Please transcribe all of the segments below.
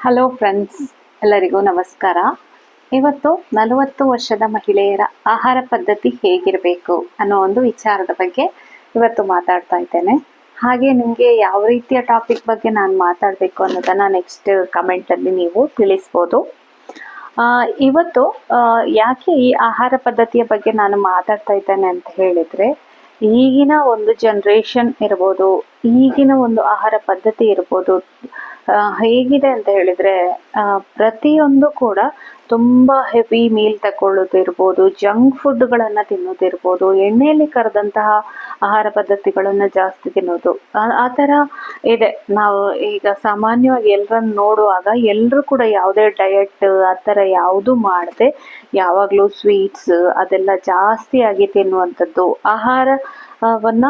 Hello friends, ಎಲ್ಲರಿಗೂ ನಮಸ್ಕಾರ. ಇವತ್ತು 40 ವರ್ಷದ ಮಹಿಳೆಯರ ಆಹಾರ ಪದ್ಧತಿ ಹೇಗಿರಬೇಕು ಅನ್ನೋ ಒಂದು ವಿಚಾರದ ಬಗ್ಗೆ ಇವತ್ತು ಮಾತಾಡ್ತಾ ಇದ್ದೇನೆ. ಹಾಗೆ ನಿಮಗೆ ಯಾವ ರೀತಿಯ ಟಾಪಿಕ್ ಬಗ್ಗೆ ನಾನು ಮಾತಾಡಬೇಕು ಅನ್ನೋದನ್ನು ನೆಕ್ಸ್ಟ್ ಕಮೆಂಟಲ್ಲಿ ನೀವು ತಿಳಿಸ್ಬೋದು. ಇವತ್ತು ಯಾಕೆ ಈ ಆಹಾರ ಪದ್ಧತಿಯ ಬಗ್ಗೆ ನಾನು ಮಾತಾಡ್ತಾ ಇದ್ದೇನೆ ಅಂತ ಹೇಳಿದರೆ, ಈಗಿನ ಒಂದು ಜನ್ರೇಷನ್ ಇರ್ಬೋದು, ಈಗಿನ ಒಂದು ಆಹಾರ ಪದ್ಧತಿ ಇರ್ಬೋದು, ಹೇಗಿದೆ ಅಂತ ಹೇಳಿದರೆ ಪ್ರತಿಯೊಂದು ಕೂಡ ತುಂಬ ಹೆವಿ ಮೀಲ್ ತಗೊಳ್ಳೋದಿರ್ಬೋದು, ಜಂಕ್ ಫುಡ್ಗಳನ್ನು ತಿನ್ನೋದಿರ್ಬೋದು, ಎಣ್ಣೆಯಲ್ಲಿ ಕರೆದಂತಹ ಆಹಾರ ಪದ್ಧತಿಗಳನ್ನು ಜಾಸ್ತಿ ತಿನ್ನೋದು, ಆ ಥರ ಇದೆ. ನಾವು ಈಗ ಸಾಮಾನ್ಯವಾಗಿ ಎಲ್ಲರನ್ನು ನೋಡುವಾಗ ಎಲ್ಲರೂ ಕೂಡ ಯಾವುದೇ ಡಯಟ್ ಆ ಥರ ಯಾವುದೂ ಮಾಡದೆ ಯಾವಾಗಲೂ ಸ್ವೀಟ್ಸ್ ಅದೆಲ್ಲ ಜಾಸ್ತಿಯಾಗಿ ತಿನ್ನುವಂಥದ್ದು, ಆಹಾರವನ್ನು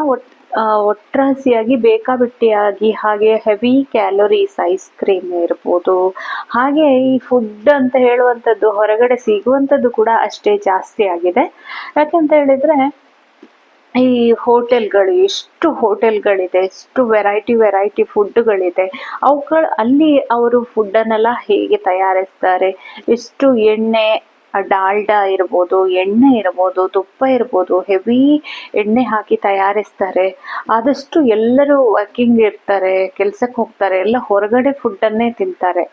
ಒಟ್ರಾಸಿಯಾಗಿ ಬೇಕಾಬಿಟ್ಟಿಯಾಗಿ, ಹಾಗೆ ಹೆವಿ ಕ್ಯಾಲೋರೀಸ್, ಐಸ್ ಕ್ರೀಮ್ ಇರ್ಬೋದು, ಹಾಗೆ ಈ ಫುಡ್ ಅಂತ ಹೇಳುವಂಥದ್ದು ಹೊರಗಡೆ ಸಿಗುವಂಥದ್ದು ಕೂಡ ಅಷ್ಟೇ ಜಾಸ್ತಿ ಆಗಿದೆ. ಯಾಕಂತ ಹೇಳಿದರೆ ಈ ಎಷ್ಟು ಹೋಟೆಲ್ಗಳಿದೆ, ಎಷ್ಟು ವೆರೈಟಿ ಫುಡ್ಗಳಿದೆ, ಅಲ್ಲಿ ಅವರು ಫುಡ್ಡನ್ನೆಲ್ಲ ಹೇಗೆ ತಯಾರಿಸ್ತಾರೆ, ಎಷ್ಟು ಎಣ್ಣೆ, ಡಾಲ್ಡಾ ಇರ್ಬೋದು, ಎಣ್ಣೆ ಇರ್ಬೋದು, ತುಪ್ಪ ಇರ್ಬೋದು, ಹೆವಿ ಎಣ್ಣೆ ಹಾಕಿ ತಯಾರಿಸ್ತಾರೆ. ಆದಷ್ಟು ಎಲ್ಲರೂ ವರ್ಕಿಂಗ್ ಇರ್ತಾರೆ, ಕೆಲ್ಸಕ್ಕೆ ಹೋಗ್ತಾರೆ, ಎಲ್ಲ ಹೊರಗಡೆ ಫುಡ್ಡನ್ನೇ ತಿಂತಾರೆ.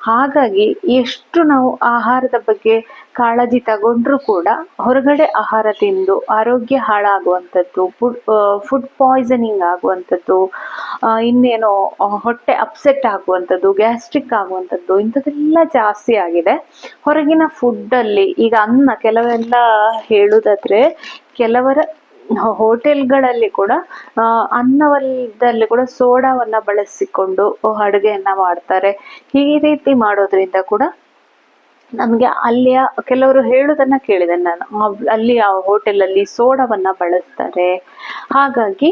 ಹಾಗಾಗಿ ಎಷ್ಟು ನಾವು ಆಹಾರದ ಬಗ್ಗೆ ಕಾಳಜಿ ತಗೊಂಡ್ರೂ ಕೂಡ ಹೊರಗಡೆ ಆಹಾರ ತಿಂದು ಆರೋಗ್ಯ ಹಾಳಾಗುವಂಥದ್ದು, ಫುಡ್ ಪಾಯ್ಸನಿಂಗ್ ಆಗುವಂಥದ್ದು, ಇನ್ನೇನೋ ಹೊಟ್ಟೆ ಅಪ್ಸೆಟ್ ಆಗುವಂಥದ್ದು, ಗ್ಯಾಸ್ಟ್ರಿಕ್ ಆಗುವಂಥದ್ದು, ಇಂಥದ್ದೆಲ್ಲ ಜಾಸ್ತಿ ಆಗಿದೆ ಹೊರಗಿನ ಫುಡ್ಡಲ್ಲಿ. ಈಗ ಕೆಲವೆಲ್ಲ ಹೇಳುವುದಾದ್ರೆ, ಕೆಲವರ ಹೋಟೆಲ್ಗಳಲ್ಲಿ ಕೂಡ ಅನ್ನದಲ್ಲಿ ಕೂಡ ಸೋಡಾವನ್ನು ಬಳಸಿಕೊಂಡು ಅಡುಗೆಯನ್ನು ಮಾಡ್ತಾರೆ. ಈ ರೀತಿ ಮಾಡೋದ್ರಿಂದ ಕೂಡ ನಮಗೆ ಅಲ್ಲಿಯ ಕೆಲವರು ಹೇಳುವುದನ್ನು ಕೇಳಿದೆ ನಾನು, ಅಲ್ಲಿ ಆ ಹೋಟೆಲಲ್ಲಿ ಸೋಡಾವನ್ನು ಬಳಸ್ತಾರೆ, ಹಾಗಾಗಿ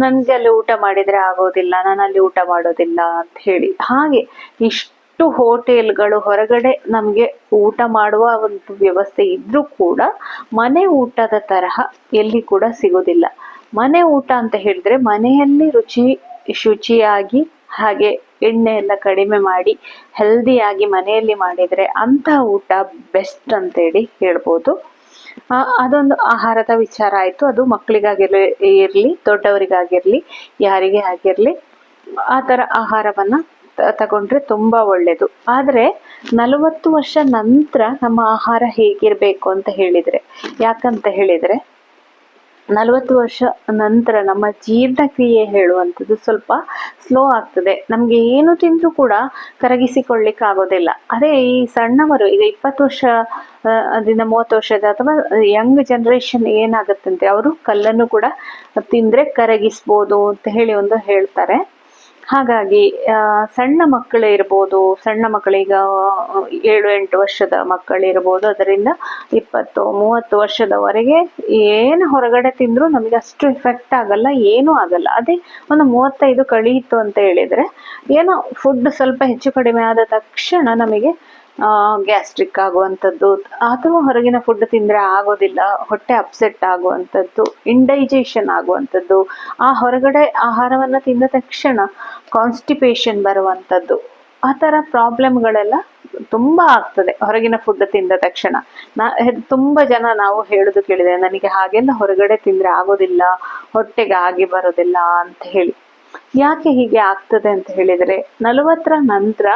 ನನಗೆ ಅಲ್ಲಿ ಊಟ ಮಾಡಿದರೆ ಆಗೋದಿಲ್ಲ, ನಾನು ಅಲ್ಲಿ ಊಟ ಮಾಡೋದಿಲ್ಲ ಅಂತ ಹೇಳಿ. ಹಾಗೆ ಇಷ್ಟು ಹೋಟೆಲ್ಗಳು ಹೊರಗಡೆ ನಮಗೆ ಊಟ ಮಾಡುವ ಒಂದು ವ್ಯವಸ್ಥೆ ಇದ್ರೂ ಕೂಡ ಮನೆ ಊಟದ ತರಹ ಎಲ್ಲಿ ಕೂಡ ಸಿಗೋದಿಲ್ಲ. ಮನೆ ಊಟ ಅಂತ ಹೇಳಿದ್ರೆ ಮನೆಯಲ್ಲಿ ಶುಚಿಯಾಗಿ, ಹಾಗೆ ಎಣ್ಣೆ ಎಲ್ಲ ಕಡಿಮೆ ಮಾಡಿ ಹೆಲ್ದಿಯಾಗಿ ಮನೆಯಲ್ಲಿ ಮಾಡಿದರೆ ಅಂತಹ ಊಟ ಬೆಸ್ಟ್ ಅಂತೇಳಿ ಹೇಳ್ಬೋದು. ಅದೊಂದು ಆಹಾರದ ವಿಚಾರ ಆಯಿತು. ಅದು ಮಕ್ಕಳಿಗಾಗಿರಲಿ, ದೊಡ್ಡವರಿಗಾಗಿರಲಿ, ಯಾರಿಗೆ ಆಗಿರಲಿ ಆ ಥರ ಆಹಾರವನ್ನು ತಗೊಂಡ್ರೆ ತುಂಬ ಒಳ್ಳೆಯದು. ಆದರೆ 40 ವರ್ಷ ನಂತರ ನಮ್ಮ ಆಹಾರ ಹೇಗಿರಬೇಕು ಅಂತ ಹೇಳಿದರೆ, ಯಾಕಂತ ಹೇಳಿದರೆ 40 ವರ್ಷ ನಂತರ ನಮ್ಮ ಜೀರ್ಣಕ್ರಿಯೆ ಹೇಳುವಂಥದ್ದು ಸ್ವಲ್ಪ ಸ್ಲೋ ಆಗ್ತದೆ. ನಮಗೆ ಏನು ತಿಂದರೂ ಕೂಡ ಕರಗಿಸಿಕೊಳ್ಳಿಕ್ಕೆ ಆಗೋದಿಲ್ಲ. ಅದೇ ಈ ಸಣ್ಣವರು, ಈಗ 20 ವರ್ಷದಿಂದ 30 ವರ್ಷದ ಅಥವಾ ಯಂಗ್ ಜನ್ರೇಷನ್ ಏನಾಗುತ್ತಂತೆ, ಅವರು ಕಲ್ಲನ್ನು ಕೂಡ ತಿಂದರೆ ಕರಗಿಸ್ಬೋದು ಅಂತ ಹೇಳಿ ಒಂದು ಹೇಳ್ತಾರೆ. ಹಾಗಾಗಿ ಸಣ್ಣ ಮಕ್ಕಳು ಇರ್ಬೋದು, ಸಣ್ಣ ಮಕ್ಕಳೀಗ 7-8 ವರ್ಷದ ಮಕ್ಕಳಿರ್ಬೋದು, ಅದರಿಂದ 20-30 ವರ್ಷದವರೆಗೆ ಏನು ಹೊರಗಡೆ ತಿಂದರೂ ನಮಗೆ ಅಷ್ಟು ಎಫೆಕ್ಟ್ ಆಗಲ್ಲ, ಏನೂ ಆಗಲ್ಲ. ಅದೇ ಒಂದು 35 ಕಳೀತು ಅಂತ ಹೇಳಿದರೆ ಏನೋ ಫುಡ್ ಸ್ವಲ್ಪ ಹೆಚ್ಚು ಕಡಿಮೆ ಆದ ತಕ್ಷಣ ನಮಗೆ ಗ್ಯಾಸ್ಟ್ರಿಕ್ ಆಗುವಂಥದ್ದು, ಅಥವಾ ಹೊರಗಿನ ಫುಡ್ ತಿಂದರೆ ಆಗೋದಿಲ್ಲ, ಹೊಟ್ಟೆ ಅಪ್ಸೆಟ್ ಆಗುವಂಥದ್ದು, ಇಂಡೈಜೇಷನ್ ಆಗುವಂಥದ್ದು, ಆ ಹೊರಗಡೆ ಆಹಾರವನ್ನು ತಿಂದ ತಕ್ಷಣ ಕಾನ್ಸ್ಟಿಪೇಷನ್ ಬರುವಂಥದ್ದು, ಆ ಥರ ಪ್ರಾಬ್ಲಮ್ಗಳೆಲ್ಲ ತುಂಬ ಆಗ್ತದೆ ಹೊರಗಿನ ಫುಡ್ ತಿಂದ ತಕ್ಷಣ. ತುಂಬ ಜನ ನಾವು ಹೇಳೋದು ಕೇಳಿದೆ, ನನಗೆ ಹಾಗೆಲ್ಲ ಹೊರಗಡೆ ತಿಂದರೆ ಆಗೋದಿಲ್ಲ, ಹೊಟ್ಟೆಗೆ ಆಗಿ ಬರೋದಿಲ್ಲ ಅಂತ ಹೇಳಿ. ಯಾಕೆ ಹೀಗೆ ಆಗ್ತದೆ ಅಂತ ಹೇಳಿದರೆ, 40ರ ನಂತರ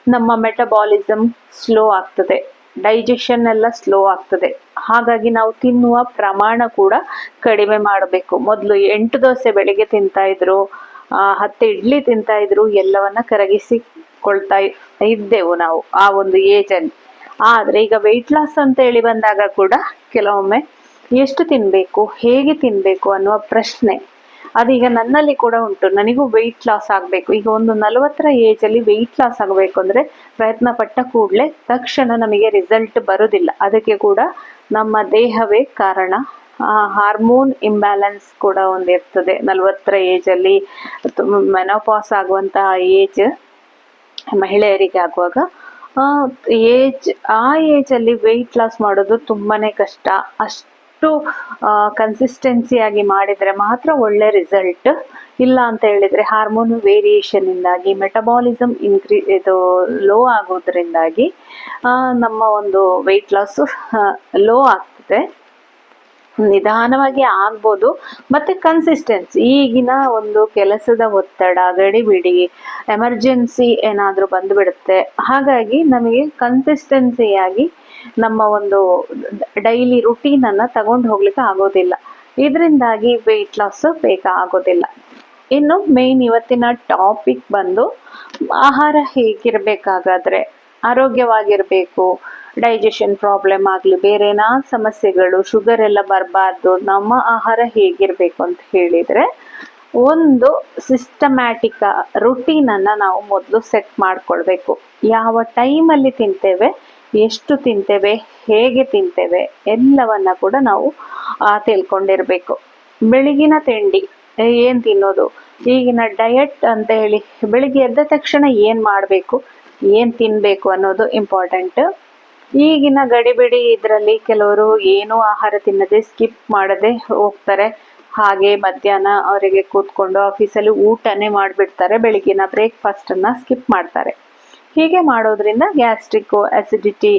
ನಮ್ಮ ಮೆಟಬಾಲಿಸಮ್ ಸ್ಲೋ ಆಗ್ತದೆ, ಡೈಜೆಷನ್ ಎಲ್ಲ ಸ್ಲೋ ಆಗ್ತದೆ. ಹಾಗಾಗಿ ನಾವು ತಿನ್ನುವ ಪ್ರಮಾಣ ಕೂಡ ಕಡಿಮೆ ಮಾಡಬೇಕು. ಮೊದಲು 8 ದೋಸೆ ಬೆಳಿಗ್ಗೆ ತಿಂತಾ ಇದ್ರು, 10 ಇಡ್ಲಿ ತಿಂತಾ ಇದ್ರು, ಎಲ್ಲವನ್ನ ಕರಗಿಸಿಕೊಳ್ತಾ ಇದ್ದೆವು ನಾವು ಆ ಒಂದು ಏಜಲ್ಲಿ. ಆದರೆ ಈಗ ವೆಯ್ಟ್ ಲಾಸ್ ಅಂತ ಹೇಳಿ ಬಂದಾಗ ಕೂಡ ಕೆಲವೊಮ್ಮೆ ಎಷ್ಟು ತಿನ್ನಬೇಕು, ಹೇಗೆ ತಿನ್ನಬೇಕು ಅನ್ನುವ ಪ್ರಶ್ನೆ ಅದೀಗ ನನ್ನಲ್ಲಿ ಕೂಡ ಉಂಟು. ನನಗೂ ವೆಯ್ಟ್ ಲಾಸ್ ಆಗಬೇಕು, ಈಗ ಒಂದು 40ರ ಏಜಲ್ಲಿ ವೆಯ್ಟ್ ಲಾಸ್ ಆಗಬೇಕು ಅಂದರೆ ಪ್ರಯತ್ನ ಪಟ್ಟ ಕೂಡಲೇ ತಕ್ಷಣ ನಮಗೆ ರಿಸಲ್ಟ್ ಬರೋದಿಲ್ಲ. ಅದಕ್ಕೆ ಕೂಡ ನಮ್ಮ ದೇಹವೇ ಕಾರಣ. ಹಾರ್ಮೋನ್ ಇಂಬ್ಯಾಲೆನ್ಸ್ ಕೂಡ ಒಂದು ಇರ್ತದೆ 40ರ ಏಜಲ್ಲಿ. ಮೆನೋಪಾಸ್ ಆಗುವಂತಹ ಏಜ್ ಮಹಿಳೆಯರಿಗೆ ಆಗುವಾಗ ಆ ಏಜಲ್ಲಿ ವೆಯ್ಟ್ ಲಾಸ್ ಮಾಡೋದು ತುಂಬಾ ಕಷ್ಟ. ಅಷ್ಟು ಕನ್ಸಿಸ್ಟೆನ್ಸಿಯಾಗಿ ಮಾಡಿದರೆ ಮಾತ್ರ ಒಳ್ಳೆ ರಿಸಲ್ಟ್. ಇಲ್ಲ ಅಂತ ಹೇಳಿದರೆ ಹಾರ್ಮೋನ್ ವೇರಿಯೇಷನ್ನಿಂದಾಗಿ ಮೆಟಬಾಲಿಸಮ್ ಇದು ಲೋ ಆಗೋದ್ರಿಂದಾಗಿ ನಮ್ಮ ಒಂದು ವೆಯ್ಟ್ ಲಾಸು ಲೋ ಆಗ್ತದೆ. ನಿಧಾನವಾಗಿ ಆಗ್ಬೋದು. ಮತ್ತು ಕನ್ಸಿಸ್ಟೆನ್ಸಿ, ಈಗಿನ ಒಂದು ಕೆಲಸದ ಒತ್ತಡ, ಗಡಿಬಿಡಿ, ಎಮರ್ಜೆನ್ಸಿ ಏನಾದರೂ ಬಂದುಬಿಡುತ್ತೆ. ಹಾಗಾಗಿ ನಮಗೆ ಕನ್ಸಿಸ್ಟೆನ್ಸಿಯಾಗಿ ನಮ್ಮ ಒಂದು ಡೈಲಿ ರುಟೀನನ್ನು ತಗೊಂಡು ಹೋಗ್ಲಿಕ್ಕೆ ಆಗೋದಿಲ್ಲ. ಇದರಿಂದಾಗಿ ವೆಯ್ಟ್ ಲಾಸ್ ಬೇಗ ಆಗೋದಿಲ್ಲ. ಇನ್ನು ಮೇಯ್ನ್ ಇವತ್ತಿನ ಟಾಪಿಕ್ ಬಂದು ಆಹಾರ ಹೇಗಿರಬೇಕಾಗಾದ್ರೆ ಆರೋಗ್ಯವಾಗಿರಬೇಕು, ಡೈಜೆಷನ್ ಪ್ರಾಬ್ಲಮ್ ಆಗಲಿ, ಬೇರೆನಾ ಸಮಸ್ಯೆಗಳು, ಶುಗರ್ ಎಲ್ಲ ಬರಬಾರ್ದು, ನಮ್ಮ ಆಹಾರ ಹೇಗಿರಬೇಕು ಅಂತ ಹೇಳಿದರೆ ಒಂದು ಸಿಸ್ಟಮ್ಯಾಟಿಕ್ ರುಟೀನನ್ನು ನಾವು ಮೊದಲು ಸೆಟ್ ಮಾಡ್ಕೊಳ್ಬೇಕು. ಯಾವ ಟೈಮಲ್ಲಿ ತಿಂತೇವೆ, ಎಷ್ಟು ತಿಂತೇವೆ, ಹೇಗೆ ತಿಂತೇವೆ ಎಲ್ಲವನ್ನ ಕೂಡ ನಾವು ತಿಳ್ಕೊಂಡಿರಬೇಕು. ಬೆಳಗಿನ ತಿಂಡಿ ಏನು ತಿನ್ನೋದು, ಈಗಿನ ಡಯಟ್ ಅಂತ ಹೇಳಿ ಬೆಳಿಗ್ಗೆ ಎದ್ದ ತಕ್ಷಣ ಏನು ಮಾಡಬೇಕು, ಏನು ತಿನ್ನಬೇಕು ಅನ್ನೋದು ಇಂಪಾರ್ಟೆಂಟ್. ಈಗಿನ ಗಡಿಬಿಡಿ ಇದರಲ್ಲಿ ಕೆಲವರು ಏನೂ ಆಹಾರ ತಿನ್ನದೆ ಸ್ಕಿಪ್ ಮಾಡದೆ ಹೋಗ್ತಾರೆ. ಹಾಗೆ ಮಧ್ಯಾಹ್ನ ಅವರಿಗೆ ಕೂತ್ಕೊಂಡು ಆಫೀಸಲ್ಲಿ ಊಟನೇ ಮಾಡಿಬಿಡ್ತಾರೆ, ಬೆಳಗಿನ ಬ್ರೇಕ್ಫಾಸ್ಟನ್ನು ಸ್ಕಿಪ್ ಮಾಡ್ತಾರೆ. ಹೀಗೆ ಮಾಡೋದ್ರಿಂದ ಗ್ಯಾಸ್ಟ್ರಿಕ್ಕು, ಅಸಿಡಿಟಿ,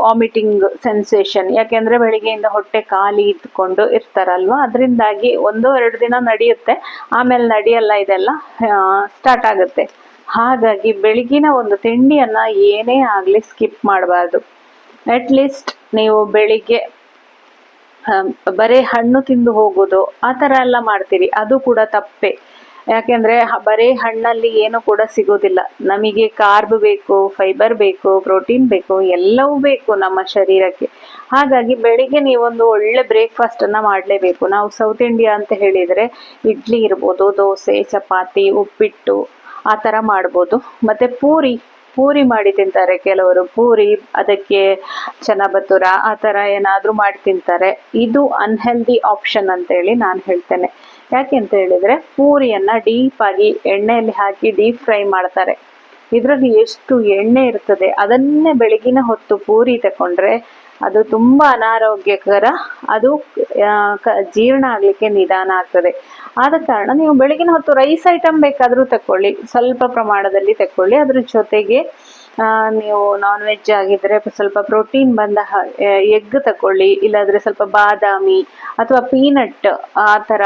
ವಾಮಿಟಿಂಗ್ ಸೆನ್ಸೇಷನ್, ಯಾಕೆಂದರೆ ಬೆಳಿಗ್ಗೆಯಿಂದ ಹೊಟ್ಟೆ ಖಾಲಿ ಇದ್ಕೊಂಡು ಇರ್ತಾರಲ್ವ, ಅದರಿಂದಾಗಿ 1-2 ದಿನ ನಡೆಯುತ್ತೆ, ಆಮೇಲೆ ನಡೆಯಲ್ಲ, ಇದೆಲ್ಲ ಸ್ಟಾರ್ಟ್ ಆಗುತ್ತೆ. ಹಾಗಾಗಿ ಬೆಳಗಿನ ಒಂದು ತಿಂಡಿಯನ್ನು ಏನೇ ಆಗಲಿ ಸ್ಕಿಪ್ ಮಾಡಬಾರ್ದು. ಅಟ್ಲೀಸ್ಟ್ ನೀವು ಬೆಳಿಗ್ಗೆ ಬರೀ ಹಣ್ಣು ತಿಂದು ಹೋಗೋದು ಆ ಥರ ಎಲ್ಲ ಮಾಡ್ತೀರಿ, ಅದು ಕೂಡ ತಪ್ಪೆ. ಯಾಕೆಂದರೆ ಬರೀ ಹಣ್ಣಲ್ಲಿ ಏನು ಕೂಡ ಸಿಗೋದಿಲ್ಲ. ನಮಗೆ ಕಾರ್ಬ್ ಬೇಕು, ಫೈಬರ್ ಬೇಕು, ಪ್ರೋಟೀನ್ ಬೇಕು, ಎಲ್ಲವೂ ಬೇಕು ನಮ್ಮ ಶರೀರಕ್ಕೆ. ಹಾಗಾಗಿ ಬೆಳಿಗ್ಗೆ ನೀವೊಂದು ಒಳ್ಳೆ ಬ್ರೇಕ್ಫಾಸ್ಟನ್ನು ಮಾಡಲೇಬೇಕು. ನಾವು ಸೌತ್ ಇಂಡಿಯಾ ಅಂತ ಹೇಳಿದರೆ ಇಡ್ಲಿ ಇರ್ಬೋದು, ದೋಸೆ, ಚಪಾತಿ, ಉಪ್ಪಿಟ್ಟು ಆ ಥರ ಮಾಡ್ಬೋದು. ಮತ್ತು ಪೂರಿ ಮಾಡಿ ತಿಂತಾರೆ ಕೆಲವರು. ಪೂರಿ, ಅದಕ್ಕೆ ಚನ್ನಬತ್ತೂರ ಆ ಥರ ಏನಾದರೂ ಮಾಡಿ ತಿಂತಾರೆ. ಇದು ಅನ್ಹೆಲ್ದಿ ಆಪ್ಷನ್ ಅಂತೇಳಿ ನಾನು ಹೇಳ್ತೇನೆ. ಯಾಕೆ ಅಂತ ಹೇಳಿದರೆ ಪೂರಿಯನ್ನು ಡೀಪಾಗಿ ಎಣ್ಣೆಯಲ್ಲಿ ಹಾಕಿ ಡೀಪ್ ಫ್ರೈ ಮಾಡ್ತಾರೆ. ಇದರಲ್ಲಿ ಎಷ್ಟು ಎಣ್ಣೆ ಇರ್ತದೆ, ಅದನ್ನೇ ಬೆಳಗಿನ ಹೊತ್ತು ಪೂರಿ ತಗೊಂಡ್ರೆ ಅದು ತುಂಬ ಅನಾರೋಗ್ಯಕರ. ಅದು ಜೀರ್ಣ ಆಗಲಿಕ್ಕೆ ನಿಧಾನ ಆಗ್ತದೆ. ಆದ ಕಾರಣ ನೀವು ಬೆಳಗಿನ ಹೊತ್ತು ರೈಸ್ ಐಟಮ್ ಬೇಕಾದರೂ ತಗೊಳ್ಳಿ, ಸ್ವಲ್ಪ ಪ್ರಮಾಣದಲ್ಲಿ ತಗೊಳ್ಳಿ. ಅದ್ರ ಜೊತೆಗೆ ನೀವು ನಾನ್ ವೆಜ್ ಆಗಿದ್ದರೆ ಸ್ವಲ್ಪ ಪ್ರೋಟೀನ್ ಬಂದ ಎಗ್ ತಗೊಳ್ಳಿ, ಇಲ್ಲಾಂದರೆ ಸ್ವಲ್ಪ ಬಾದಾಮಿ ಅಥವಾ ಪೀನಟ್ ಆ ಥರ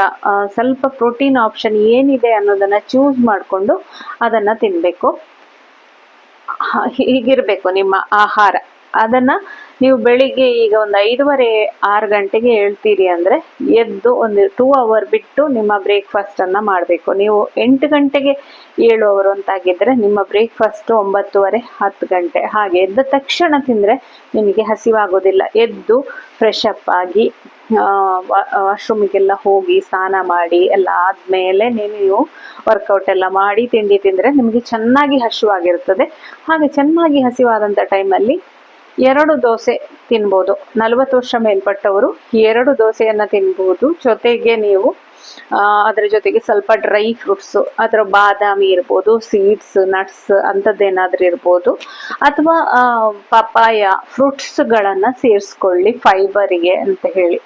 ಸ್ವಲ್ಪ ಪ್ರೋಟೀನ್ ಆಪ್ಷನ್ ಏನಿದೆ ಅನ್ನೋದನ್ನು ಚೂಸ್ ಮಾಡಿಕೊಂಡು ಅದನ್ನು ತಿನ್ನಬೇಕು. ಹೀಗಿರಬೇಕು ನಿಮ್ಮ ಆಹಾರ. ಅದನ್ನು ನೀವು ಬೆಳಿಗ್ಗೆ ಈಗ ಒಂದು 5:30-6 ಗಂಟೆಗೆ ಹೇಳ್ತೀರಿ ಅಂದರೆ ಎದ್ದು ಒಂದು 2 ಅವರ್ ಬಿಟ್ಟು ನಿಮ್ಮ ಬ್ರೇಕ್ಫಾಸ್ಟನ್ನು ಮಾಡಬೇಕು. ನೀವು 8 ಗಂಟೆಗೆ ಏಳುವವರು ಅಂತಾಗಿದ್ದರೆ ನಿಮ್ಮ ಬ್ರೇಕ್ಫಾಸ್ಟು 9:30-10 ಗಂಟೆ. ಹಾಗೆ ಎದ್ದ ತಕ್ಷಣ ತಿಂದರೆ ನಿಮಗೆ ಹಸಿವಾಗೋದಿಲ್ಲ. ಎದ್ದು ಫ್ರೆಶ್ ಅಪ್ ಆಗಿ ವಾಶ್ರೂಮಿಗೆಲ್ಲ ಹೋಗಿ ಸ್ನಾನ ಮಾಡಿ ಎಲ್ಲ ಆದಮೇಲೆ ನೀವು ವರ್ಕೌಟ್ ಎಲ್ಲ ಮಾಡಿ ತಿಂಡಿ ತಿಂದರೆ ನಿಮಗೆ ಚೆನ್ನಾಗಿ ಹಸಿವಾಗಿರ್ತದೆ. ಹಾಗೆ ಚೆನ್ನಾಗಿ ಹಸಿವಾದಂಥ ಟೈಮಲ್ಲಿ 2 ದೋಸೆ ತಿನ್ಬೋದು. 40 ವರ್ಷ ಮೇಲ್ಪಟ್ಟವರು 2 ದೋಸೆಯನ್ನು ತಿನ್ಬೋದು. ಜೊತೆಗೆ ನೀವು ಅದರ ಜೊತೆಗೆ ಸ್ವಲ್ಪ ಡ್ರೈ ಫ್ರೂಟ್ಸು, ಅದರ ಬಾದಾಮಿ ಇರ್ಬೋದು, ಸೀಡ್ಸ್, ನಟ್ಸ್ ಅಂಥದ್ದೇನಾದರೂ ಇರ್ಬೋದು, ಅಥವಾ ಪಪಾಯ ಫ್ರೂಟ್ಸ್ಗಳನ್ನು ಸೇರಿಸ್ಕೊಳ್ಳಿ ಫೈಬರಿಗೆ ಅಂತ ಹೇಳಿ.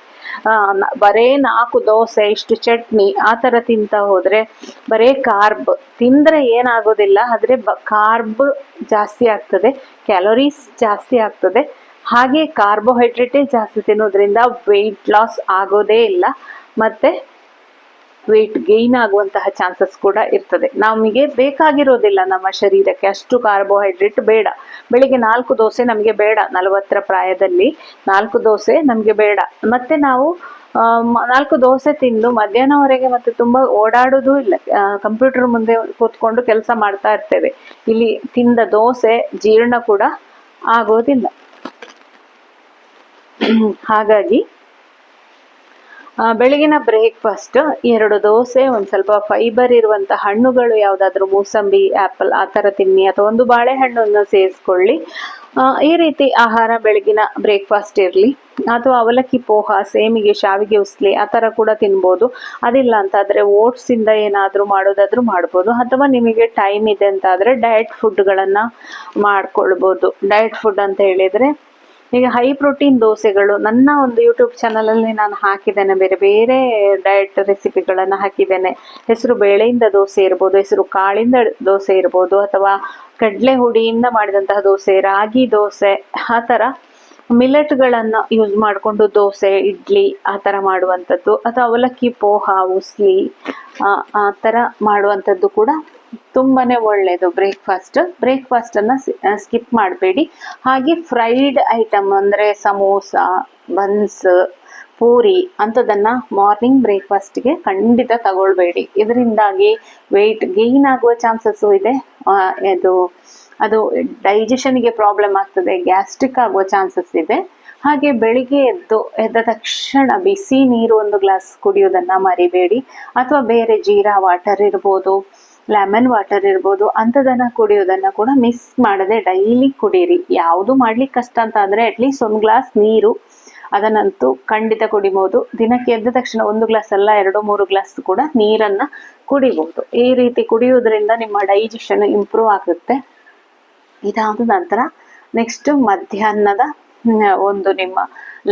ಬರೇ 4 ದೋಸೆ, ಇಷ್ಟು ಚಟ್ನಿ ಆ ಥರ ತಿಂತ ಹೋದರೆ ಬರೇ ಕಾರ್ಬ್ ತಿಂದರೆ ಏನಾಗೋದಿಲ್ಲ, ಆದರೆ ಕಾರ್ಬ್ ಜಾಸ್ತಿ ಆಗ್ತದೆ, ಕ್ಯಾಲೋರೀಸ್ ಜಾಸ್ತಿ ಆಗ್ತದೆ. ಹಾಗೆ ಕಾರ್ಬೋಹೈಡ್ರೇಟೇ ಜಾಸ್ತಿ ತಿನ್ನೋದ್ರಿಂದ ವೆಯ್ಟ್ ಲಾಸ್ ಆಗೋದೇ ಇಲ್ಲ, ಮತ್ತು ವೆಯ್ಟ್ ಗೈನ್ ಆಗುವಂತಹ ಚಾನ್ಸಸ್ ಕೂಡ ಇರ್ತದೆ. ನಮಗೆ ಬೇಕಾಗಿರೋದಿಲ್ಲ ನಮ್ಮ ಶರೀರಕ್ಕೆ ಅಷ್ಟು ಕಾರ್ಬೋಹೈಡ್ರೇಟ್ ಬೇಡ. ಬೆಳಿಗ್ಗೆ 4 ದೋಸೆ ನಮಗೆ ಬೇಡ. 40ರ ಪ್ರಾಯದಲ್ಲಿ 4 ದೋಸೆ ನಮಗೆ ಬೇಡ. ಮತ್ತು ನಾವು 4 ದೋಸೆ ತಿಂದು ಮಧ್ಯಾಹ್ನವರೆಗೆ ಮತ್ತೆ ತುಂಬ ಓಡಾಡೋದು ಇಲ್ಲ, ಕಂಪ್ಯೂಟರ್ ಮುಂದೆ ಕೂತ್ಕೊಂಡು ಕೆಲಸ ಮಾಡ್ತಾ ಇರ್ತೇವೆ. ಇಲ್ಲಿ ತಿಂದ ದೋಸೆ ಜೀರ್ಣ ಕೂಡ ಆಗೋದಿಲ್ಲ. ಹಾಗಾಗಿ ಬೆಳಗಿನ ಬ್ರೇಕ್ಫಾಸ್ಟ್ 2 ದೋಸೆ, ಒಂದು ಸ್ವಲ್ಪ ಫೈಬರ್ ಇರುವಂಥ ಹಣ್ಣುಗಳು ಯಾವುದಾದ್ರೂ ಮೂಸಂಬಿ, ಆ್ಯಪಲ್ ಆ ಥರ ತಿನ್ನಿ, ಅಥವಾ ಒಂದು ಬಾಳೆಹಣ್ಣನ್ನು ಸೇರಿಸ್ಕೊಳ್ಳಿ. ಈ ರೀತಿ ಆಹಾರ ಬೆಳಗಿನ ಬ್ರೇಕ್ಫಾಸ್ಟ್ ಇರಲಿ. ಅಥವಾ ಅವಲಕ್ಕಿ ಪೋಹ, ಸೇಮಿಗೆ, ಶಾವಿಗೆ ಉಸ್ಲಿ ಆ ಥರ ಕೂಡ ತಿನ್ಬೋದು. ಅದಿಲ್ಲ ಅಂತಾದರೆ ಓಟ್ಸಿಂದ ಏನಾದರೂ ಮಾಡೋದಾದರೂ ಮಾಡ್ಬೋದು. ಅಥವಾ ನಿಮಗೆ ಟೈಮ್ ಇದೆ ಅಂತಾದರೆ ಡಯಟ್ ಫುಡ್ಗಳನ್ನು ಮಾಡ್ಕೊಳ್ಬೋದು. ಡಯಟ್ ಫುಡ್ ಅಂತ ಹೇಳಿದರೆ ಈಗ ಹೈ ಪ್ರೋಟೀನ್ ದೋಸೆಗಳು ನನ್ನ ಒಂದು ಯೂಟ್ಯೂಬ್ ಚಾನಲಲ್ಲಿ ನಾನು ಹಾಕಿದ್ದೇನೆ, ಬೇರೆ ಬೇರೆ ಡಯಟ್ ರೆಸಿಪಿಗಳನ್ನು ಹಾಕಿದ್ದೇನೆ. ಹೆಸರು ಬೇಳೆಯಿಂದ ದೋಸೆ ಇರ್ಬೋದು, ಹೆಸರು ಕಾಳಿಂದ ದೋಸೆ ಇರ್ಬೋದು, ಅಥವಾ ಕಡಲೆ ಹುಡಿಯಿಂದ ಮಾಡಿದಂತಹ ದೋಸೆ, ರಾಗಿ ದೋಸೆ, ಆ ಥರ ಮಿಲೆಟ್ಗಳನ್ನು ಯೂಸ್ ಮಾಡಿಕೊಂಡು ದೋಸೆ, ಇಡ್ಲಿ ಆ ಥರ ಮಾಡುವಂಥದ್ದು, ಅಥವಾ ಅವಲಕ್ಕಿ ಪೋಹ, ಉಸ್ಲಿ ಆ ಥರ ಮಾಡುವಂಥದ್ದು ಕೂಡ ತುಂಬಾನೇ ಒಳ್ಳೆಯದು. ಬ್ರೇಕ್ಫಾಸ್ಟನ್ನು ಸ್ಕಿಪ್ ಮಾಡಬೇಡಿ. ಹಾಗೆ ಫ್ರೈಡ್ ಐಟಮ್ ಅಂದರೆ ಸಮೋಸ, ಬನ್ಸ್, ಪೂರಿ ಅಂಥದ್ದನ್ನು ಮಾರ್ನಿಂಗ್ ಬ್ರೇಕ್ಫಾಸ್ಟ್ಗೆ ಖಂಡಿತ ತಗೊಳ್ಬೇಡಿ. ಇದರಿಂದಾಗಿ ವೆಯ್ಟ್ ಗೇಯ್ನ್ ಆಗುವ ಚಾನ್ಸಸ್ಸು ಇದೆ. ಅದು ಡೈಜೆಷನ್ಗೆ ಪ್ರಾಬ್ಲಮ್ ಆಗ್ತದೆ, ಗ್ಯಾಸ್ಟ್ರಿಕ್ ಆಗುವ ಚಾನ್ಸಸ್ ಇದೆ. ಹಾಗೆ ಬೆಳಿಗ್ಗೆ ಎದ್ದ ತಕ್ಷಣ ಬಿಸಿ ನೀರು 1 ಗ್ಲಾಸ್ ಕುಡಿಯೋದನ್ನು ಮರಿಬೇಡಿ. ಅಥವಾ ಬೇರೆ ಜೀರಾ ವಾಟರ್ ಇರ್ಬೋದು, ಲೆಮನ್ ವಾಟರ್ ಇರ್ಬೋದು, ಅಂಥದನ್ನು ಕುಡಿಯೋದನ್ನು ಕೂಡ ಮಿಸ್ ಮಾಡದೆ ಡೈಲಿ ಕುಡೀರಿ. ಯಾವುದು ಮಾಡ್ಲಿಕ್ಕೆ ಕಷ್ಟ ಅಂತ ಅಂದರೆ ಅಟ್ಲೀಸ್ಟ್ 1 ಗ್ಲಾಸ್ ನೀರು ಅದನ್ನಂತೂ ಖಂಡಿತ ಕುಡಿಬೋದು. ದಿನಕ್ಕೆ ಎದ್ದ ತಕ್ಷಣ 1 ಗ್ಲಾಸ್ ಅಲ್ಲ, 2-3 ಗ್ಲಾಸ್ ಕೂಡ ನೀರನ್ನು ಕುಡಿಬೋದು. ಈ ರೀತಿ ಕುಡಿಯೋದ್ರಿಂದ ನಿಮ್ಮ ಡೈಜೆಷನ್ ಇಂಪ್ರೂವ್ ಆಗುತ್ತೆ. ಇದಾದ ನಂತರ ನೆಕ್ಸ್ಟ್ ಮಧ್ಯಾಹ್ನದ ಒಂದು ನಿಮ್ಮ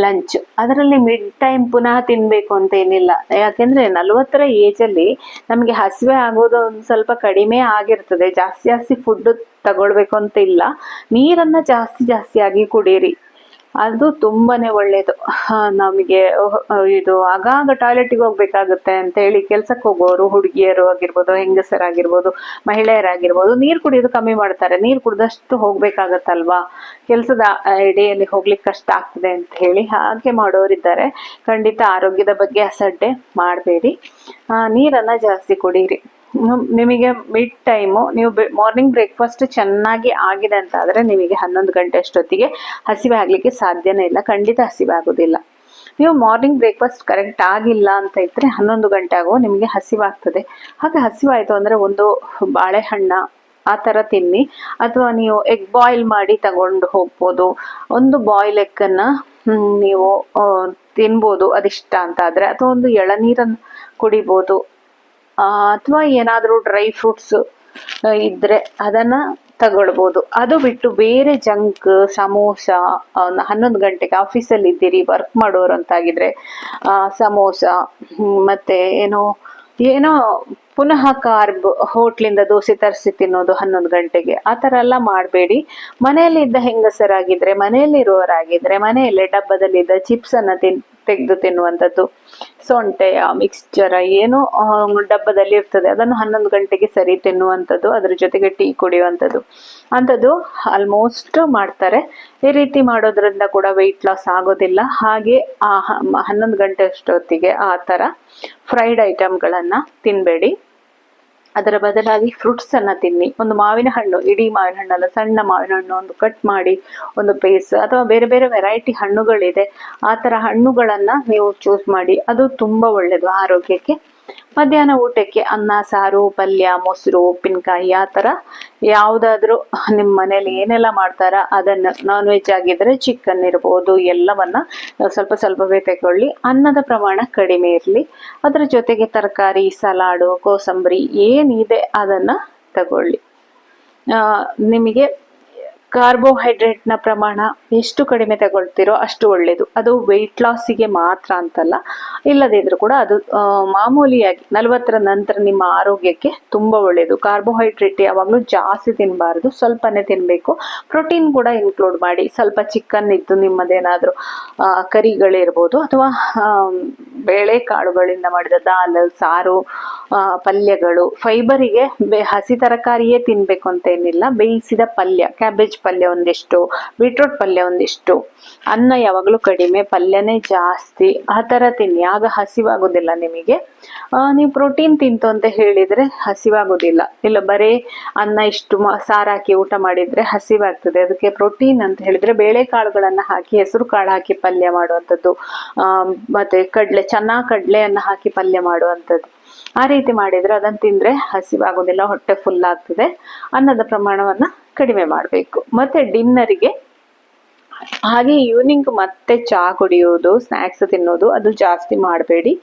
ಲಂಚ್, ಅದರಲ್ಲಿ ಮಿಡ್ ಟೈಮ್ ಪುನಃ ತಿನ್ನಬೇಕು ಅಂತ ಏನಿಲ್ಲ. ಯಾಕೆಂದರೆ 40ರ ಏಜಲ್ಲಿ ನಮಗೆ ಹಸಿವೆ ಆಗೋದು ಒಂದು ಸ್ವಲ್ಪ ಕಡಿಮೆ ಆಗಿರ್ತದೆ. ಜಾಸ್ತಿ ಫುಡ್ ತಗೊಳ್ಬೇಕು ಅಂತ ಇಲ್ಲ. ನೀರನ್ನು ಜಾಸ್ತಿಯಾಗಿ ಕುಡೀರಿ, ಅದು ತುಂಬಾನೇ ಒಳ್ಳೆಯದು. ನಮಗೆ ಇದು ಆಗಾಗ ಟಾಯ್ಲೆಟಿಗೆ ಹೋಗ್ಬೇಕಾಗುತ್ತೆ ಅಂತ ಹೇಳಿ ಕೆಲ್ಸಕ್ಕೆ ಹೋಗೋರು, ಹುಡುಗಿಯರು ಆಗಿರ್ಬೋದು, ಹೆಂಗಸರಾಗಿರ್ಬೋದು, ಮಹಿಳೆಯರಾಗಿರ್ಬೋದು, ನೀರು ಕುಡಿಯೋದು ಕಮ್ಮಿ ಮಾಡ್ತಾರೆ. ನೀರು ಕುಡಿದಷ್ಟು ಹೋಗ್ಬೇಕಾಗತ್ತಲ್ವಾ, ಕೆಲಸದ ಎಡೆಯಲ್ಲಿ ಹೋಗ್ಲಿಕ್ಕೆ ಕಷ್ಟ ಆಗ್ತದೆ ಅಂತ ಹೇಳಿ ಹಾಗೆ ಮಾಡೋರಿದ್ದಾರೆ. ಖಂಡಿತ ಆರೋಗ್ಯದ ಬಗ್ಗೆ ಅಸಡ್ಡೆ ಮಾಡಬೇಡಿ, ನೀರನ್ನು ಜಾಸ್ತಿ ಕುಡೀರಿ. ನಿಮಗೆ ಮಿಡ್ ಟೈಮು ನೀವು ಮಾರ್ನಿಂಗ್ ಬ್ರೇಕ್ಫಾಸ್ಟ್ ಚೆನ್ನಾಗಿ ಆಗಿದೆ ಅಂತ ಆದರೆ ನಿಮಗೆ 11 ಗಂಟೆ ಅಷ್ಟೊತ್ತಿಗೆ ಹಸಿವೆ ಆಗಲಿಕ್ಕೆ ಸಾಧ್ಯನೇ ಇಲ್ಲ, ಖಂಡಿತ ಹಸಿವೆ ಆಗೋದಿಲ್ಲ. ನೀವು ಮಾರ್ನಿಂಗ್ ಬ್ರೇಕ್ಫಾಸ್ಟ್ ಕರೆಕ್ಟ್ ಆಗಿಲ್ಲ ಅಂತ ಇದ್ದರೆ 11 ಗಂಟೆ ಆಗೋ ನಿಮಗೆ ಹಸಿವಾಗ್ತದೆ. ಹಾಗೆ ಹಸಿವಾಯಿತು ಅಂದರೆ ಒಂದು ಬಾಳೆಹಣ್ಣು ಆ ಥರ ತಿನ್ನಿ, ಅಥವಾ ನೀವು ಎಗ್ ಬಾಯ್ಲ್ ಮಾಡಿ ತಗೊಂಡು ಹೋಗ್ಬೋದು. ಒಂದು ಬಾಯ್ಲ್ ಎಗ್ಗನ್ನು ನೀವು ತಿನ್ಬೋದು ಅದಿಷ್ಟ ಅಂತ ಆದರೆ, ಅಥವಾ ಒಂದು ಎಳನೀರನ್ನು ಕುಡಿಬೋದು, ಅಥವಾ ಏನಾದರೂ ಡ್ರೈ ಫ್ರೂಟ್ಸ್ ಇದ್ದರೆ ಅದನ್ನು ತಗೊಳ್ಬೋದು. ಅದು ಬಿಟ್ಟು ಬೇರೆ ಜಂಕ್, ಸಮೋಸ, 11 ಗಂಟೆಗೆ ಆಫೀಸಲ್ಲಿ ಇದ್ದೀರಿ, ವರ್ಕ್ ಮಾಡೋರು ಅಂತಾಗಿದ್ರೆ ಸಮೋಸ ಮತ್ತು ಏನೋ ಪುನಃ ಕಾರ್ಬ್ ಹೋಟ್ಲಿಂದ ದೋಸೆ ತರಿಸಿ ತಿನ್ನೋದು 11 ಗಂಟೆಗೆ, ಆ ಥರ ಎಲ್ಲ ಮಾಡಬೇಡಿ. ಮನೆಯಲ್ಲಿದ್ದ ಹೆಂಗಸರಾಗಿದ್ದರೆ, ಮನೆಯಲ್ಲಿರುವವರಾಗಿದ್ದರೆ ಮನೆಯಲ್ಲೇ ಡಬ್ಬದಲ್ಲಿದ್ದ ಚಿಪ್ಸನ್ನು ತೆಗೆದು ತಿನ್ನುವಂಥದ್ದು, ಸೊಂಟೆಯ ಮಿಕ್ಸ್ಚರ ಏನೋ ಡಬ್ಬದಲ್ಲಿ ಇರ್ತದೆ ಅದನ್ನು 11 ಗಂಟೆಗೆ ಸರಿ ತಿನ್ನುವಂಥದ್ದು, ಅದ್ರ ಜೊತೆಗೆ ಟೀ ಕುಡಿಯುವಂಥದ್ದು ಅಂಥದ್ದು ಆಲ್ಮೋಸ್ಟ್ ಮಾಡ್ತಾರೆ. ಈ ರೀತಿ ಮಾಡೋದ್ರಿಂದ ಕೂಡ ವೆಯ್ಟ್ ಲಾಸ್ ಆಗೋದಿಲ್ಲ. ಹಾಗೆ 11 ಗಂಟೆ ಅಷ್ಟೊತ್ತಿಗೆ ಆ ಥರ ಫ್ರೈಡ್ ಐಟಮ್ಗಳನ್ನು ತಿನ್ನಬೇಡಿ. ಅದರ ಬದಲಾಗಿ ಫ್ರೂಟ್ಸನ್ನು ತಿನ್ನಿ. ಒಂದು ಮಾವಿನ ಹಣ್ಣು, ಇಡೀ ಮಾವಿನ ಹಣ್ಣಲ್ಲ, ಸಣ್ಣ ಮಾವಿನ ಹಣ್ಣು ಒಂದು ಕಟ್ ಮಾಡಿ ಒಂದು ಪೀಸ್, ಅಥವಾ ಬೇರೆ ಬೇರೆ ವೆರೈಟಿ ಹಣ್ಣುಗಳಿದೆ, ಆ ಥರ ಹಣ್ಣುಗಳನ್ನು ನೀವು ಚೂಸ್ ಮಾಡಿ, ಅದು ತುಂಬ ಒಳ್ಳೆಯದು ಆರೋಗ್ಯಕ್ಕೆ. ಮಧ್ಯಾಹ್ನ ಊಟಕ್ಕೆ ಅನ್ನ, ಸಾರು, ಪಲ್ಯ, ಮೊಸರು, ಉಪ್ಪಿನಕಾಯಿ ಆ ಥರ ಯಾವುದಾದ್ರೂ ನಿಮ್ಮ ಮನೇಲಿ ಏನೆಲ್ಲ ಮಾಡ್ತಾರ ಅದನ್ನು, ನಾನ್ ವೆಜ್ ಆಗಿದ್ದರೆ ಚಿಕನ್ ಇರ್ಬೋದು, ಎಲ್ಲವನ್ನ ಸ್ವಲ್ಪವೇ ತಗೊಳ್ಳಿ. ಅನ್ನದ ಪ್ರಮಾಣ ಕಡಿಮೆ ಇರಲಿ. ಅದರ ಜೊತೆಗೆ ತರಕಾರಿ, ಸಲಾಡು, ಕೋಸಂಬರಿ ಏನಿದೆ ಅದನ್ನು ತಗೊಳ್ಳಿ. ನಿಮಗೆ ಕಾರ್ಬೋಹೈಡ್ರೇಟ್ನ ಪ್ರಮಾಣ ಎಷ್ಟು ಕಡಿಮೆ ತಗೊಳ್ತೀರೋ ಅಷ್ಟು ಒಳ್ಳೆಯದು. ಅದು ವೆಯ್ಟ್ ಲಾಸಿಗೆ ಮಾತ್ರ ಅಂತಲ್ಲ, ಇಲ್ಲದೇ ಇದ್ರೂ ಕೂಡ ಅದು ಮಾಮೂಲಿಯಾಗಿ 40ರ ನಂತರ ನಿಮ್ಮ ಆರೋಗ್ಯಕ್ಕೆ ತುಂಬ ಒಳ್ಳೆಯದು. ಕಾರ್ಬೋಹೈಡ್ರೇಟ್ ಯಾವಾಗಲೂ ಜಾಸ್ತಿ ತಿನ್ನಬಾರ್ದು, ಸ್ವಲ್ಪನೇ ತಿನ್ನಬೇಕು. ಪ್ರೋಟೀನ್ ಕೂಡ ಇನ್ಕ್ಲೂಡ್ ಮಾಡಿ. ಸ್ವಲ್ಪ ಚಿಕನ್ ಇದ್ದು ನಿಮ್ಮದೇನಾದರೂ ಕರಿಗಳಿರ್ಬೋದು, ಅಥವಾ ಬೇಳೆಕಾಳುಗಳಿಂದ ಮಾಡಿದ ದಾಲ್, ಸಾರು, ಪಲ್ಯಗಳು. ಫೈಬರಿಗೆ ಹಸಿ ತರಕಾರಿಯೇ ತಿನ್ನಬೇಕು ಅಂತ ಏನಿಲ್ಲ, ಬೇಯಿಸಿದ ಪಲ್ಯ, ಕ್ಯಾಬೇಜ್ ಪಲ್ಯ ಒಂದಿಷ್ಟು, ಬೀಟ್ರೂಟ್ ಪಲ್ಯ ಒಂದಿಷ್ಟು, ಅನ್ನ ಯಾವಾಗಲೂ ಕಡಿಮೆ, ಪಲ್ಯನೇ ಜಾಸ್ತಿ, ಆ ಥರ ತಿನ್ನಿ. ಆಗ ಹಸಿವಾಗೋದಿಲ್ಲ ನಿಮಗೆ. ನೀವು ಪ್ರೋಟೀನ್ ತಿಂತು ಅಂತ ಹೇಳಿದರೆ ಹಸಿವಾಗೋದಿಲ್ಲ. ಇಲ್ಲ ಬರೀ ಅನ್ನ ಇಷ್ಟು ಸಾರಾಕಿ ಊಟ ಮಾಡಿದರೆ ಹಸಿವಾಗ್ತದೆ. ಅದಕ್ಕೆ ಪ್ರೋಟೀನ್ ಅಂತ ಹೇಳಿದರೆ ಬೇಳೆಕಾಳುಗಳನ್ನು ಹಾಕಿ, ಹೆಸರು ಕಾಳು ಹಾಕಿ ಪಲ್ಯ ಮಾಡುವಂಥದ್ದು, ಮತ್ತು ಕಡಲೆಯನ್ನು ಹಾಕಿ ಪಲ್ಯ ಮಾಡುವಂಥದ್ದು. ಆ ರೀತಿ ಮಾಡಿದರೆ ಅದನ್ನು ತಿಂದರೆ ಹಸಿವಾಗೋದಿಲ್ಲ, ಹೊಟ್ಟೆ ಫುಲ್ ಆಗ್ತದೆ. ಅನ್ನದ ಪ್ರಮಾಣವನ್ನು ಕಡಿಮೆ ಮಾಡಬೇಕು. ಮತ್ತು ಡಿನ್ನರಿಗೆ ಹಾಗೆ ಈವ್ನಿಂಗ್ ಮತ್ತೆ ಚಹಾ ಕುಡಿಯೋದು, ಸ್ನ್ಯಾಕ್ಸ್ ತಿನ್ನೋದು ಅದು ಜಾಸ್ತಿ ಮಾಡಬೇಡಿ.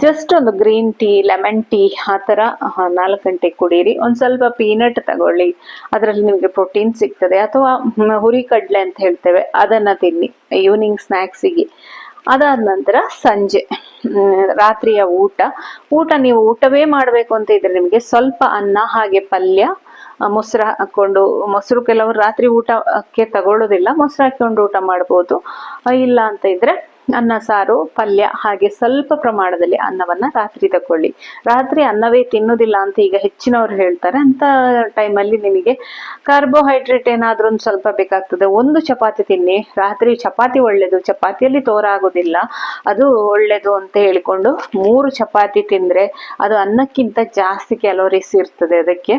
ಜಸ್ಟ್ ಒಂದು ಗ್ರೀನ್ ಟೀ, ಲೆಮನ್ ಟೀ ಆ ಥರ 4 ಗಂಟೆಗೆ ಕುಡೀರಿ. ಒಂದು ಸ್ವಲ್ಪ ಪೀನಟ್ ತಗೊಳ್ಳಿ, ಅದರಲ್ಲಿ ನಿಮಗೆ ಪ್ರೋಟೀನ್ ಸಿಗ್ತದೆ. ಅಥವಾ ಹುರಿ ಕಡಲೆ ಅಂತ ಹೇಳ್ತೇವೆ, ಅದನ್ನು ತಿನ್ನಿ ಈವ್ನಿಂಗ್ ಸ್ನ್ಯಾಕ್ಸಿಗೆ. ಅದಾದ ನಂತರ ಸಂಜೆ ರಾತ್ರಿಯ ಊಟ ನೀವು ಊಟವೇ ಮಾಡಬೇಕು ಅಂತ ಇದ್ರೆ ನಿಮಗೆ ಸ್ವಲ್ಪ ಅನ್ನ, ಹಾಗೆ ಪಲ್ಯ, ಮೊಸರು ಹಾಕೊಂಡು, ಮೊಸರು ಕೆಲವರು ರಾತ್ರಿ ಊಟಕ್ಕೆ ತಗೊಳ್ಳೋದಿಲ್ಲ, ಮೊಸರು ಹಾಕೊಂಡು ಊಟ ಮಾಡ್ಬೋದು. ಇಲ್ಲ ಅಂತ ಇದ್ರೆ ಅನ್ನ, ಸಾರು, ಪಲ್ಯ ಹಾಗೆ ಸ್ವಲ್ಪ ಪ್ರಮಾಣದಲ್ಲಿ ಅನ್ನವನ್ನ ರಾತ್ರಿ ತಗೊಳ್ಳಿ. ರಾತ್ರಿ ಅನ್ನವೇ ತಿನ್ನೋದಿಲ್ಲ ಅಂತ ಈಗ ಹೆಚ್ಚಿನವ್ರು ಹೇಳ್ತಾರೆ. ಅಂತ ಟೈಮಲ್ಲಿ ನಿಮಗೆ ಕಾರ್ಬೋಹೈಡ್ರೇಟ್ ಏನಾದ್ರೂ ಒಂದು ಸ್ವಲ್ಪ ಬೇಕಾಗ್ತದೆ. ಒಂದು ಚಪಾತಿ ತಿನ್ನಿ ರಾತ್ರಿ. ಚಪಾತಿ ಒಳ್ಳೇದು, ಚಪಾತಿಯಲ್ಲಿ ತೋರ ಆಗೋದಿಲ್ಲ, ಅದು ಒಳ್ಳೇದು ಅಂತ ಹೇಳಿಕೊಂಡು 3 ಚಪಾತಿ ತಿಂದ್ರೆ ಅದು ಅನ್ನಕ್ಕಿಂತ ಜಾಸ್ತಿ ಕ್ಯಾಲೋರೀಸ್ ಇರ್ತದೆ. ಅದಕ್ಕೆ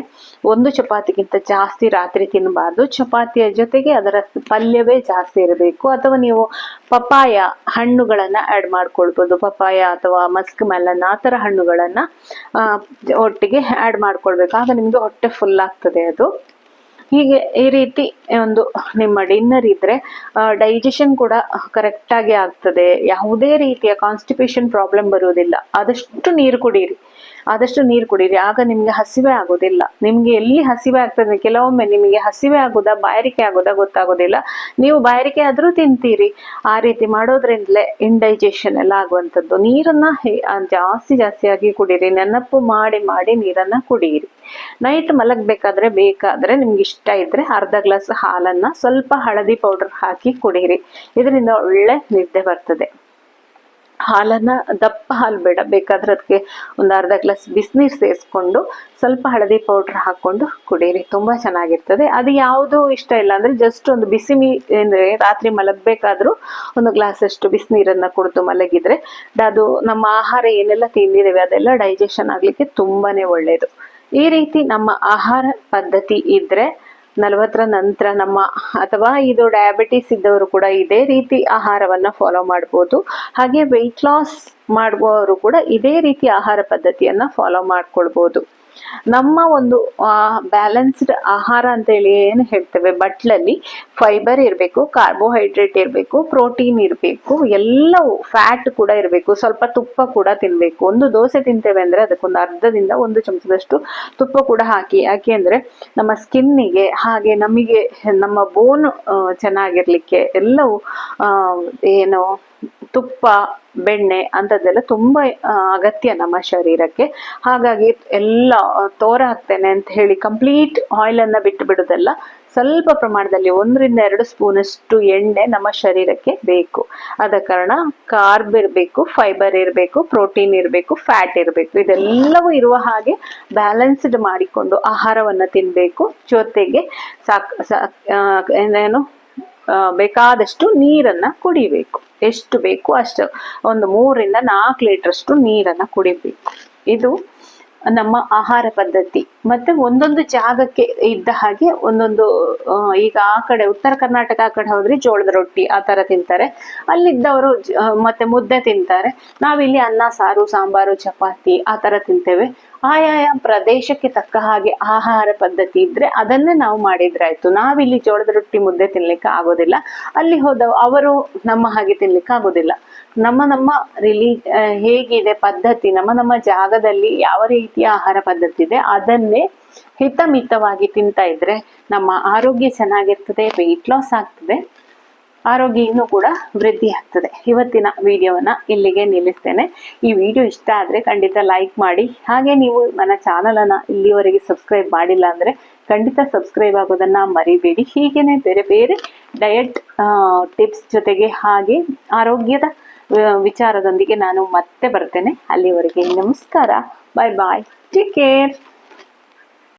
ಒಂದು ಚಪಾತಿಗಿಂತ ಜಾಸ್ತಿ ರಾತ್ರಿ ತಿನ್ನಬಾರ್ದು. ಚಪಾತಿಯ ಜೊತೆಗೆ ಅದರ ಪಲ್ಯವೇ ಜಾಸ್ತಿ ಇರಬೇಕು. ಅಥವಾ ನೀವು ಪಪಾಯ ಹಣ್ಣುಗಳನ್ನ ಆಡ್ ಮಾಡ್ಕೊಳ್ಬೋದು. ಪಪಾಯ ಅಥವಾ ಮಸ್ಕ್ ಮೆಲನ್ ಆ ಥರ ಹಣ್ಣುಗಳನ್ನ ಒಟ್ಟಿಗೆ ಆಡ್ ಮಾಡ್ಕೊಳ್ಬೇಕು. ಆಗ ನಿಮ್ಗೆ ಹೊಟ್ಟೆ ಫುಲ್ ಆಗ್ತದೆ ಅದು. ಹೀಗೆ ಈ ರೀತಿ ಒಂದು ನಿಮ್ಮ ಡಿನ್ನರ್ ಇದ್ರೆ ಡೈಜೆಷನ್ ಕೂಡ ಕರೆಕ್ಟಾಗಿ ಆಗ್ತದೆ. ಯಾವುದೇ ರೀತಿಯ ಕಾನ್ಸ್ಟಿಪೇಷನ್ ಪ್ರಾಬ್ಲಮ್ ಬರುವುದಿಲ್ಲ. ಆದಷ್ಟು ನೀರು ಕುಡೀರಿ. ಆಗ ನಿಮ್ಗೆ ಹಸಿವೆ ಆಗೋದಿಲ್ಲ. ನಿಮ್ಗೆ ಎಲ್ಲಿ ಹಸಿವೆ ಆಗ್ತದೆ, ಕೆಲವೊಮ್ಮೆ ನಿಮಗೆ ಹಸಿವೆ ಆಗೋದಾ ಬಾಯಾರಿಕೆ ಆಗೋದಾ ಗೊತ್ತಾಗೋದಿಲ್ಲ. ನೀವು ಬಾಯಾರಿಕೆ ಆದ್ರೂ ತಿಂತೀರಿ. ಆ ರೀತಿ ಮಾಡೋದ್ರಿಂದಲೇ ಇಂಡೈಜೆಷನ್ ಎಲ್ಲ ಆಗುವಂಥದ್ದು. ನೀರನ್ನ ಜಾಸ್ತಿಯಾಗಿ ಕುಡೀರಿ. ನೆನಪು ಮಾಡಿ ನೀರನ್ನ ಕುಡಿಯಿರಿ. ನೈಟ್ ಬೇಕಾದ್ರೆ ನಿಮ್ಗೆ ಇಷ್ಟ ಇದ್ರೆ ಅರ್ಧ ಗ್ಲಾಸ್ ಹಾಲನ್ನ ಸ್ವಲ್ಪ ಹಳದಿ ಪೌಡರ್ ಹಾಕಿ ಕುಡೀರಿ. ಇದರಿಂದ ಒಳ್ಳೆ ನಿದ್ದೆ ಬರ್ತದೆ. ಹಾಲನ್ನ ದಪ್ಪ ಹಾಲು ಬೇಡ, ಬೇಕಾದ್ರೆ ಅದಕ್ಕೆ ಒಂದು ಅರ್ಧ ಗ್ಲಾಸ್ ಬಿಸಿನೀರು ಸೇರಿಸ್ಕೊಂಡು ಸ್ವಲ್ಪ ಹಳದಿ ಪೌಡರ್ ಹಾಕೊಂಡು ಕುಡೀರಿ. ತುಂಬಾ ಚೆನ್ನಾಗಿರ್ತದೆ. ಅದು ಯಾವುದು ಇಷ್ಟ ಇಲ್ಲ ಅಂದ್ರೆ ಜಸ್ಟ್ ಒಂದು ಬಿಸಿ ಅಂದ್ರೆ ರಾತ್ರಿ ಮಲಗಬೇಕಾದ್ರೂ ಒಂದು ಗ್ಲಾಸ್ ಅಷ್ಟು ಬಿಸಿನೀರನ್ನ ಕುಡಿದು ಮಲಗಿದ್ರೆ ಅದು ನಮ್ಮ ಆಹಾರ ಏನೆಲ್ಲ ತಿಂದಿದ್ದೇವೆ ಅದೆಲ್ಲ ಡೈಜೆಷನ್ ಆಗ್ಲಿಕ್ಕೆ ತುಂಬಾನೇ ಒಳ್ಳೇದು. ಈ ರೀತಿ ನಮ್ಮ ಆಹಾರ ಪದ್ಧತಿ ಇದ್ರೆ 40ರ ನಂತರ ಅಥವಾ ಇದು ಡಯಾಬಿಟಿಸ್ ಇದ್ದವರು ಕೂಡ ಇದೇ ರೀತಿ ಆಹಾರವನ್ನ ಫಾಲೋ ಮಾಡ್ಬೋದು. ಹಾಗೆ ವೆಯ್ಟ್ ಲಾಸ್ ಮಾಡುವವರು ಕೂಡ ಇದೇ ರೀತಿ ಆಹಾರ ಪದ್ಧತಿಯನ್ನ ಫಾಲೋ ಮಾಡ್ಕೊಳ್ಬೋದು. ನಮ್ಮ ಒಂದು ಬ್ಯಾಲೆನ್ಸ್ಡ್ ಆಹಾರ ಅಂತ ಹೇಳಿ ಏನು ಹೇಳ್ತೇವೆ, ಬಟ್ಲಲ್ಲಿ ಫೈಬರ್ ಇರಬೇಕು, ಕಾರ್ಬೋಹೈಡ್ರೇಟ್ ಇರಬೇಕು, ಪ್ರೋಟೀನ್ ಇರಬೇಕು, ಎಲ್ಲವೂ ಫ್ಯಾಟ್ ಕೂಡ ಇರಬೇಕು, ಸ್ವಲ್ಪ ತುಪ್ಪ ಕೂಡ ತಿನ್ಬೇಕು. ಒಂದು ದೋಸೆ ತಿಂತೇವೆ ಅಂದ್ರೆ ಅದಕ್ಕೊಂದು ಅರ್ಧದಿಂದ 1 ಚಮಚದಷ್ಟು ತುಪ್ಪ ಕೂಡ ಹಾಕಿ. ಯಾಕೆ ಅಂದ್ರೆ ನಮ್ಮ ಸ್ಕಿನ್ನಿಗೆ ಹಾಗೆ ನಮಗೆ ನಮ್ಮ ಬೋನ್ ಚೆನ್ನಾಗಿರ್ಲಿಕ್ಕೆ ಎಲ್ಲವೂ ಏನು ತುಪ್ಪ, ಬೆಣ್ಣೆ ಅಂತದ್ದೆಲ್ಲ ತುಂಬಾ ಅಗತ್ಯ ನಮ್ಮ ಶರೀರಕ್ಕೆ. ಹಾಗಾಗಿ ಎಲ್ಲ ತೋರ ಹಾಕ್ತೇನೆ ಅಂತ ಹೇಳಿ ಕಂಪ್ಲೀಟ್ ಆಯಿಲ್ ಅನ್ನ ಬಿಟ್ಟು ಬಿಡುದಲ್ಲ. ಸ್ವಲ್ಪ ಪ್ರಮಾಣದಲ್ಲಿ 1 ರಿಂದ 2 ಸ್ಪೂನ್ ಅಷ್ಟು ಎಣ್ಣೆ ನಮ್ಮ ಶರೀರಕ್ಕೆ ಬೇಕು. ಆದ ಕಾರಣ ಕಾರ್ಬ್ ಇರಬೇಕು, ಫೈಬರ್ ಇರಬೇಕು, ಪ್ರೋಟೀನ್ ಇರಬೇಕು, ಫ್ಯಾಟ್ ಇರಬೇಕು. ಇದೆಲ್ಲವೂ ಇರುವ ಹಾಗೆ ಬ್ಯಾಲೆನ್ಸ್ಡ್ ಮಾಡಿಕೊಂಡು ಆಹಾರವನ್ನ ತಿನ್ಬೇಕು. ಜೊತೆಗೆ ಬೇಕಾದಷ್ಟು ನೀರನ್ನ ಕುಡಿಬೇಕು. ಎಷ್ಟು ಬೇಕು ಅಷ್ಟು, ಒಂದು 3 ರಿಂದ 4 ಲೀಟರ್ ಅಷ್ಟು ನೀರನ್ನ ಕುಡಿಬೇಕು. ಇದು ನಮ್ಮ ಆಹಾರ ಪದ್ಧತಿ. ಮತ್ತೆ ಒಂದೊಂದು ಜಾಗಕ್ಕೆ ಇದ್ದ ಹಾಗೆ ಒಂದೊಂದು, ಈಗ ಆ ಕಡೆ ಉತ್ತರ ಕರ್ನಾಟಕ ಆ ಕಡೆ ಹೋದ್ರೆ ಜೋಳದ ರೊಟ್ಟಿ ಆ ತರ ತಿಂತಾರೆ, ಅಲ್ಲಿದ್ದವರು ಮತ್ತೆ ಮುದ್ದೆ ತಿಂತಾರೆ. ನಾವಿಲ್ಲಿ ಅನ್ನ, ಸಾರು, ಸಾಂಬಾರು, ಚಪಾತಿ ಆ ತರ ತಿಂತೇವೆ. ಆಯಾಯ ಪ್ರದೇಶಕ್ಕೆ ತಕ್ಕ ಹಾಗೆ ಆಹಾರ ಪದ್ಧತಿ ಇದ್ರೆ ಅದನ್ನೇ ನಾವು ಮಾಡಿದ್ರಾಯ್ತು. ನಾವಿಲ್ಲಿ ಜೋಳದ ರೊಟ್ಟಿ ಮುದ್ದೆ ತಿನ್ಲಿಕ್ಕೆ ಆಗೋದಿಲ್ಲ, ಅಲ್ಲಿ ಅವರು ನಮ್ಮ ಹಾಗೆ ತಿನ್ಲಿಕ್ಕೆ ಆಗೋದಿಲ್ಲ. ನಮ್ಮ ಹೇಗಿದೆ ಪದ್ಧತಿ, ನಮ್ಮ ಜಾಗದಲ್ಲಿ ಯಾವ ರೀತಿಯ ಆಹಾರ ಪದ್ಧತಿ ಇದೆ ಅದನ್ನೇ ಹಿತಮಿತವಾಗಿ ತಿಂತಾ ಇದ್ರೆ ನಮ್ಮ ಆರೋಗ್ಯ ಚೆನ್ನಾಗಿರ್ತದೆ, ವೆಯ್ಟ್ ಲಾಸ್ ಆಗ್ತದೆ, ಆರೋಗ್ಯ ಇನ್ನೂ ಕೂಡ ವೃದ್ಧಿ ಆಗ್ತದೆ. ಇವತ್ತಿನ ವಿಡಿಯೋವನ್ನ ಇಲ್ಲಿಗೆ ನಿಲ್ಲಿಸ್ತೇನೆ. ಈ ವಿಡಿಯೋ ಇಷ್ಟ ಆದ್ರೆ ಖಂಡಿತ ಲೈಕ್ ಮಾಡಿ. ಹಾಗೆ ನೀವು ನನ್ನ ಚಾನಲ್ ಅನ್ನ ಇಲ್ಲಿವರೆಗೆ ಸಬ್ಸ್ಕ್ರೈಬ್ ಮಾಡಿಲ್ಲ ಅಂದ್ರೆ ಖಂಡಿತ ಸಬ್ಸ್ಕ್ರೈಬ್ ಆಗೋದನ್ನ ಮರಿಬೇಡಿ. ಹೀಗೇನೆ ಬೇರೆ ಬೇರೆ ಡಯಟ್ ಟಿಪ್ಸ್ ಜೊತೆಗೆ ಹಾಗೆ ಆರೋಗ್ಯದ ವಿಚಾರದೊಂದಿಗೆ ನಾನು ಮತ್ತೆ ಬರ್ತೇನೆ. ಅಲ್ಲಿವರೆಗೆ ನಮಸ್ಕಾರ, ಬಾಯ್ ಬಾಯ್, ಟೇಕ್ ಕೇರ್.